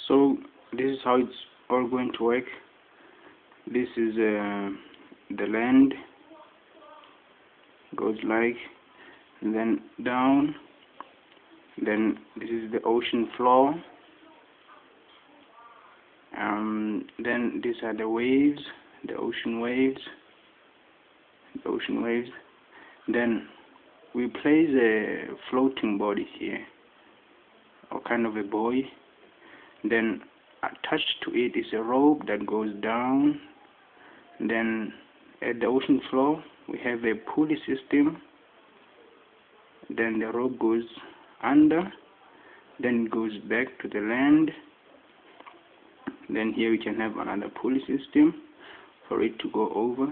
So this is how it's all going to work. This is the land, goes like, and then down, then this is the ocean floor, then these are the waves, the ocean waves, then we place a floating body here, or kind of a buoy. Then attached to it is a rope that goes down. Then at the ocean floor we have a pulley system. Then the rope goes under, then it goes back to the land. Then here we can have another pulley system for it to go over.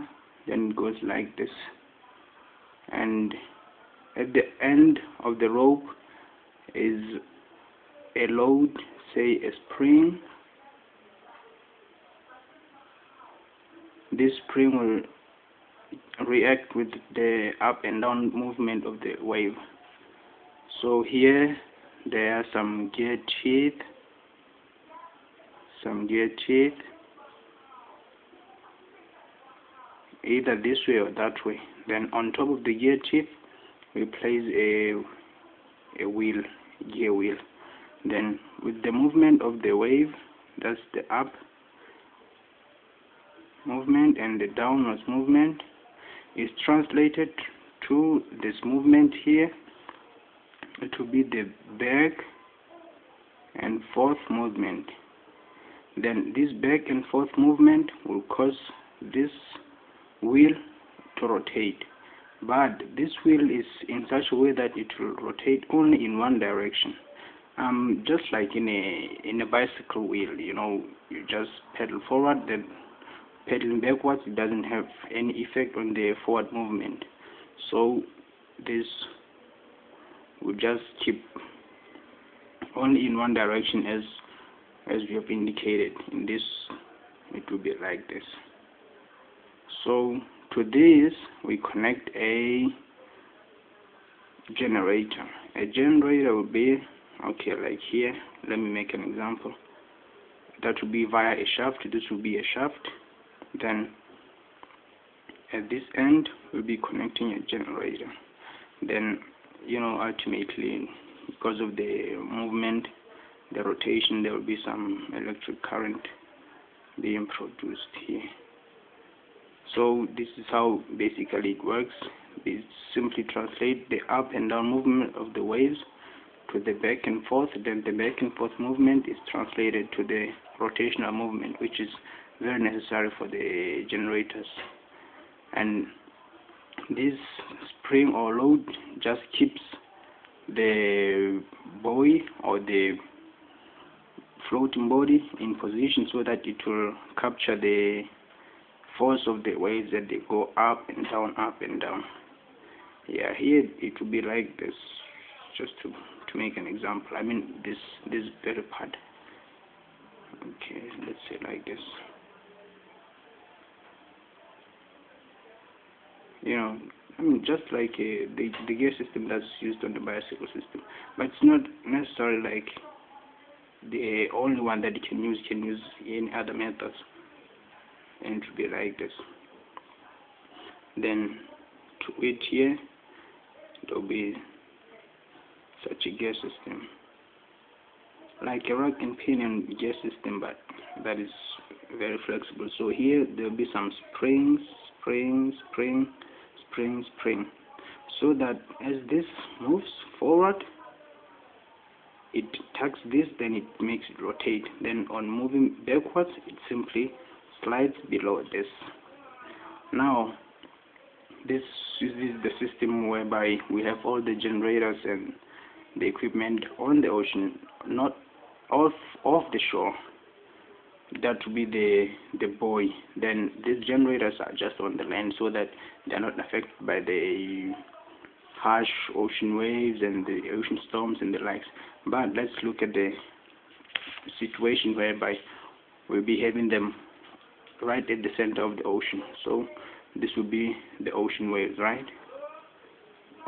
Then it goes like this, and at the end of the rope is a load, say a spring. This spring will react with the up and down movement of the wave. So here there are some gear teeth, either this way or that way. Then on top of the gear teeth we place a gear wheel. Then with the movement of the wave, that's the up movement, and the downwards movement is translated to this movement here. It will be the back and forth movement. Then this back and forth movement will cause this wheel to rotate, but this wheel is in such a way that it will rotate only in one direction. Just like in a bicycle wheel, you just pedal forward, then pedaling backwards, it doesn't have any effect on the forward movement. So this will just keep only in one direction, as we have indicated. In this, it will be like this. So to this we connect a generator. A generator will be like here. Let me make an example. That will be via a shaft. This will be a shaft. Then at this end we'll be connecting a generator. Then ultimately, because of the movement, the rotation, there will be some electric current being produced here. So this is how basically it works. We simply translate the up and down movement of the waves to the back and forth. Then the back and forth movement is translated to the rotational movement, which is very necessary for the generators. And this spring or load just keeps the buoy or the floating body in position so that it will capture the force of the waves as they go up and down, up and down. Yeah, here it will be like this, just to make an example. I mean this very part. Okay, let's say like this. Just like the gear system that's used on the bicycle system, but it's not necessarily like the only one that you can use in other methods. And it will be like this. Then to it here, there will be such a gear system, like a rack and pinion gear system, but that is very flexible. So here there will be some springs, so that as this moves forward, it tugs this, then it makes it rotate. Then on moving backwards, it simply slides below this. Now this is the system whereby we have all the generators and the equipment on the ocean, not off the shore. That will be the buoy. Then these generators are just on the land so that they are not affected by the harsh ocean waves and the ocean storms and the likes. But let's look at the situation whereby we'll be having them right at the center of the ocean. So this will be the ocean waves, right?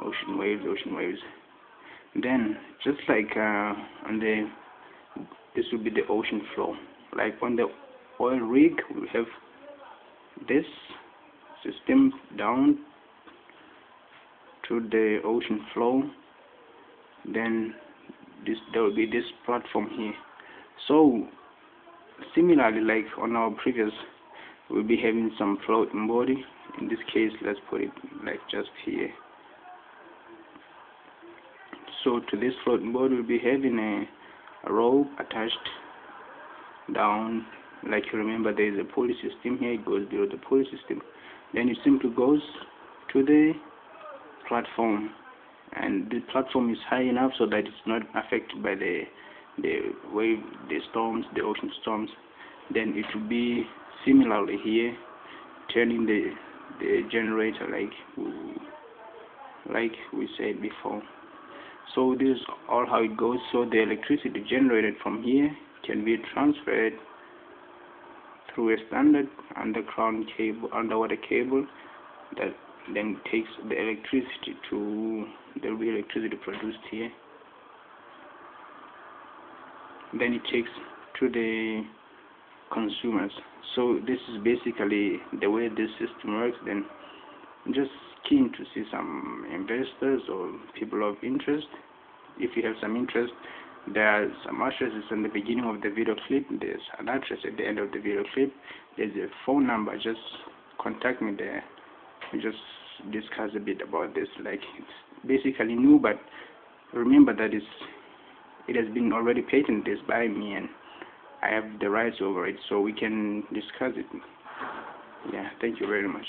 Ocean waves. Then just like on the this will be the ocean flow. Like on the oil rig, we have this system down to the ocean flow. Then there will be this platform here. So similarly, like on our previous, we'll be having some floating body. In this case, let's put it like just here. So to this floating body, we'll be having a rope attached down. Like you remember, there is a pulley system here. It goes below the pulley system. Then it simply goes to the platform, and the platform is high enough so that it's not affected by the wave, the storms, the ocean storms. Then it will be similarly here, turning the generator like we said before. So this is all how it goes. So the electricity generated from here can be transferred through a standard underwater cable that then takes the electricity to, there will be electricity produced here. Then it takes to the consumers. So this is basically the way this system works. Then I'm just keen to see some investors or people of interest. If you have some interest, there are some addresses in the beginning of the video clip. There's an address at the end of the video clip. There's a phone number. Just contact me there. We just discuss a bit about this. Like, it's basically new, but remember that it has been already patented by me, and I have the rights over it, so we can discuss it. Yeah, thank you very much.